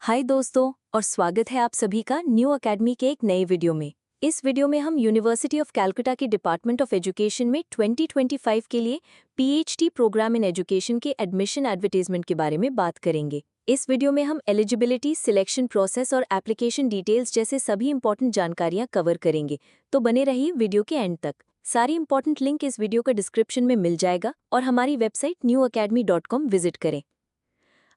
हाय दोस्तों और स्वागत है आप सभी का न्यू एकेडमी के एक नए वीडियो में। इस वीडियो में हम यूनिवर्सिटी ऑफ कैलकाटा के डिपार्टमेंट ऑफ एजुकेशन में 2025 के लिए पीएचडी प्रोग्राम इन एजुकेशन के एडमिशन एडवर्टाइजमेंट के बारे में बात करेंगे। इस वीडियो में हम एलिजिबिलिटी, सिलेक्शन प्रोसेस और एप्लीकेशन डिटेल्स जैसे सभी इंपॉर्टेंट जानकारियां कवर करेंगे, तो बने रहिए वीडियो के एंड तक। सारी इंपॉर्टेंट लिंक इस वीडियो का डिस्क्रिप्शन में मिल जाएगा और हमारी वेबसाइट newacademy.com विजिट करें।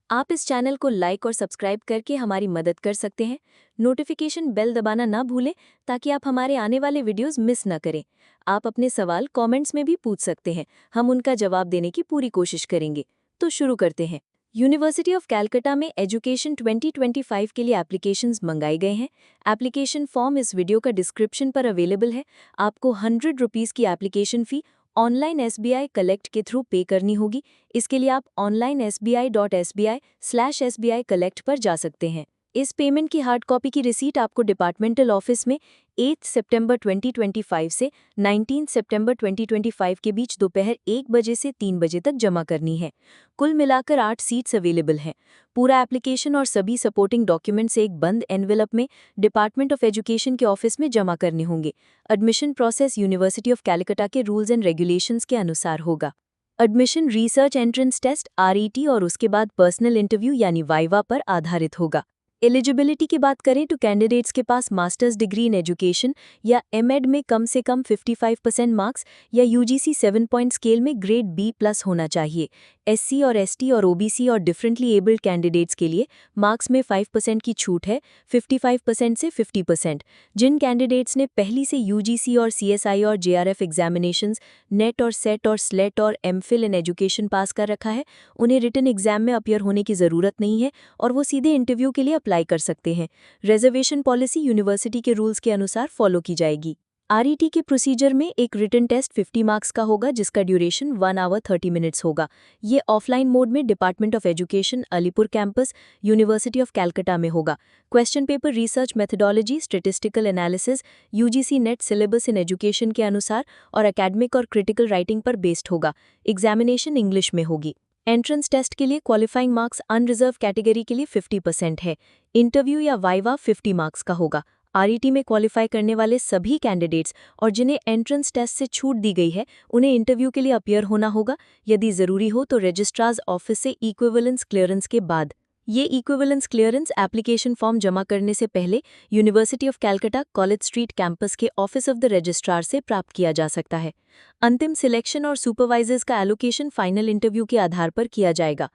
आप इस चैनल को लाइक और सब्सक्राइब करके हमारी मदद कर सकते हैं। नोटिफिकेशन बेल दबाना ना भूलें ताकि आप हमारे आने वाले वीडियोस मिस ना करें। आप अपने सवाल कमेंट्स में भी पूछ सकते हैं, हम उनका जवाब देने की पूरी कोशिश करेंगे। तो शुरू करते हैं। यूनिवर्सिटी ऑफ कैलकाटा में एजुकेशन 2025 के लिए एप्लीकेशंस मंगाए गए हैं। एप्लीकेशन फॉर्म इस वीडियो का डिस्क्रिप्शन पर अवेलेबल है। आपको 100 रुपीज़ की application fee online SBI collect के थ्रू पे करनी होगी। इसके लिए आप ऑनलाइन sbi.sbi/sbi कलेक्ट पर जा सकते हैं। इस पेमेंट की हार्ड कॉपी की रिसीट आपको डिपार्टमेंटल ऑफिस में 8 सितंबर 2025 से 19 सितंबर 2025 के बीच दोपहर 1 बजे से 3 बजे तक जमा करनी है। कुल मिलाकर 8 सीट्स अवेलेबल हैं। पूरा एप्लीकेशन और सभी सपोर्टिंग डॉक्यूमेंट्स एक बंद एनवेलप में डिपार्टमेंट ऑफ एजुकेशन के ऑफिस में जमा करने होंगे। Admission process university of Calcutta के रूल्स एंड रेगुलेशंस के अनुसार होगा। Admission research entrance test RET और उसके बाद पर्सनल इंटरव्यू यानी वाइवा पर आधारित होगा। एलिजिबिलिटी की बात करें तो कैंडिडेट्स के पास मास्टर्स डिग्री इन एजुकेशन या MEd में कम से कम 55% मार्क्स या UGC 7 पॉइंट स्केल में ग्रेड B+ होना चाहिए। SC और ST और OBC और डिफरेंटली एबल्ड कैंडिडेट्स के लिए मार्क्स में 5% की छूट है, 55% से 50%। जिन कैंडिडेट्स ने पहली से UGC और CSI और JRF एग्जामिनेशंस, नेट और सेट और स्लेट और MPhil इन एजुकेशन पास कर रखा है, उन्हें रिटन एग्जाम में अपीयर होने की ज़रूरत नहीं है और वो सीधे इंटरव्यू के लिए अप्लाई कर सकते हैं। रिजर्वेशन पॉलिसी यूनिवर्सिटी के रूल्स के अनुसार फॉलो की जाएगी। RET के प्रोसीजर में एक रिटन टेस्ट 50 मार्क्स का होगा जिसका ड्यूरेशन 1 आवर 30 मिनट्स होगा। ये ऑफलाइन मोड में department of education Alipur campus university of Calcutta में होगा। Question paper research methodology, statistical analysis, UGC net syllabus in education के अनुसार और एकेडमिक और क्रिटिकल राइटिंग पर बेस्ड होगा। एग्जामिनेशन इंग्लिश में होगी। एंट्रेंस टेस्ट के लिए क्वालिफाइंग मार्क्स अनरिजर्व कैटेगरी के लिए 50% है। इंटरव्यू या वाइवा 50 मार्क्स का होगा। RET में क्वालिफाई करने वाले सभी कैंडिडेट्स और जिन्हें एंट्रेंस टेस्ट से छूट दी गई है उन्हें इंटरव्यू के लिए अपीयर होना होगा। यदि ज़रूरी हो तो रजिस्ट्रार्स ऑफिस से इक्विवेलेंस क्लियरेंस के बाद। ये इक्विवेलेंस क्लियरेंस एप्लीकेशन फॉर्म जमा करने से पहले university of Calcutta college street campus के ऑफिस ऑफ द रजिस्ट्रार से प्राप्त किया जा सकता है। अंतिम सिलेक्शन और सुपरवाइजर्स का एलोकेशन फाइनल इंटरव्यू के आधार पर किया जाएगा।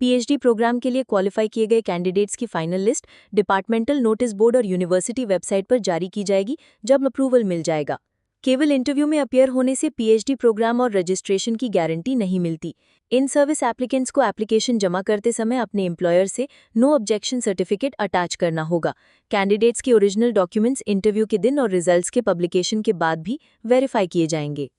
PhD प्रोग्राम के लिए क्वालिफाई किए गए कैंडिडेट्स की final list departmental notice board और यूनिवर्सिटी वेबसाइट पर जारी की जाएगी जब अप्रूवल मिल जाएगा। केवल इंटरव्यू में अपीयर होने से PhD प्रोग्राम और रजिस्ट्रेशन की गारंटी नहीं मिलती। इन सर्विस एप्लीकेंट्स को एप्लीकेशन जमा करते समय अपने एम्प्लॉयर से नो ऑब्जेक्शन सर्टिफिकेट अटैच करना होगा। कैंडिडेट्स के ओरिजिनल डॉक्यूमेंट्स इंटरव्यू के दिन और रिजल्ट्स के पब्लिकेशन के बाद भी वेरीफाई किए जाएंगे।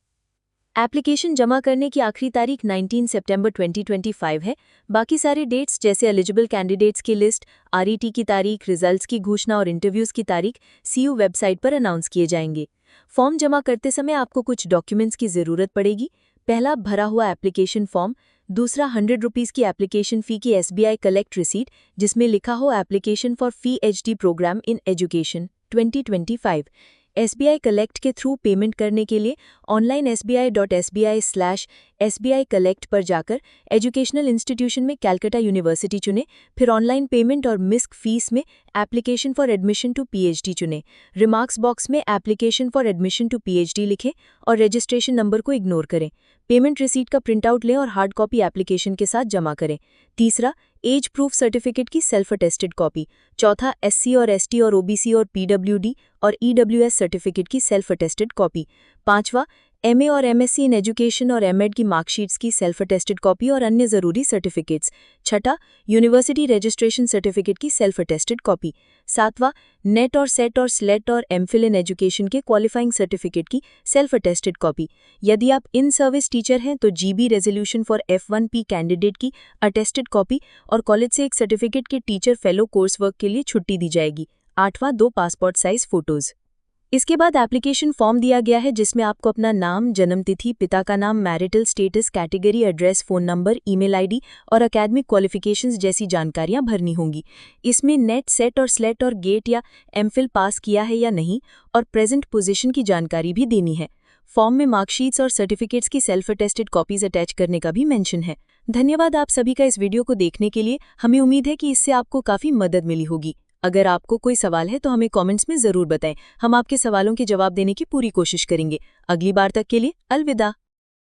एप्लीकेशन जमा करने की आखिरी तारीख 19 सितंबर 2025 है। बाकी सारे डेट्स जैसे एलिजिबल कैंडिडेट्स की लिस्ट, RET की तारीख, रिजल्ट्स की घोषणा और इंटरव्यूज़ की तारीख CU वेबसाइट पर अनाउंस किए जाएंगे। फॉर्म जमा करते समय आपको कुछ डॉक्यूमेंट्स की ज़रूरत पड़ेगी। पहला, भरा हुआ एप्लीकेशन फॉर्म। दूसरा, 100 रुपीज़ की एप्लीकेशन फ़ी की SBI कलेक्ट रिसीट जिसमें लिखा हो application for PhD programme in education 2025। SBI collect के थ्रू पेमेंट करने के लिए ऑनलाइन sbi.sbi/sbi कलेक्ट पर जाकर एजुकेशनल इंस्टीट्यूशन में कैलकाटा यूनिवर्सिटी चुनें, फिर ऑनलाइन पेमेंट और मिस्क फीस में application for admission to PhD चुनें। रिमार्क्स बॉक्स में application for admission to PhD लिखें और रजिस्ट्रेशन नंबर को इग्नोर करें। पेमेंट रिसीट का प्रिंटआउट लें और हार्ड कॉपी एप्लीकेशन के साथ जमा करें। तीसरा, एज प्रूफ सर्टिफिकेट की सेल्फ अटेस्टेड कॉपी। चौथा, SC और ST और OBC और PWD और EWS सर्टिफिकेट की सेल्फ अटेस्टेड कॉपी। पांचवा, MA और MSc इन एजुकेशन और MEd की मार्कशीट्स की सेल्फ अटेस्टेड कॉपी और अन्य ज़रूरी सर्टिफिकेट्स। छठा, यूनिवर्सिटी रजिस्ट्रेशन सर्टिफिकेट की सेल्फ अटेस्टेड कॉपी। सातवां, नेट और सेट और स्लेट और MPhil इन एजुकेशन के क्वालिफाइंग सर्टिफिकेट की सेल्फ अटेस्टेड कॉपी। यदि आप इन सर्विस टीचर हैं तो GB resolution for F1P candidate की अटेस्टेड कॉपी और कॉलेज से एक सर्टिफिकेट के टीचर फेलो कोर्स वर्क के लिए छुट्टी दी जाएगी। आठवां, 2 पासपोर्ट साइज फोटोज़। इसके बाद एप्लीकेशन फॉर्म दिया गया है जिसमें आपको अपना नाम, जन्म तिथि, पिता का नाम, marital status, category, address, phone number, email ID और एकेडमिक क्वालिफिकेशंस जैसी जानकारियां भरनी होंगी। इसमें नेट, सेट और स्लेट और गेट या एमफिल पास किया है या नहीं और प्रेजेंट पोजीशन की जानकारी भी देनी है। फॉर्म में मार्कशीट्स और सर्टिफिकेट्स की सेल्फ अटेस्टेड कॉपीज अटैच करने का भी मेंशन है। धन्यवाद आप सभी का इस वीडियो को देखने के लिए। हमें उम्मीद है कि इससे आपको काफ़ी मदद मिली होगी। अगर आपको कोई सवाल है तो हमें कमेंट्स में ज़रूर बताएं। हम आपके सवालों के जवाब देने की पूरी कोशिश करेंगे। अगली बार तक के लिए अलविदा।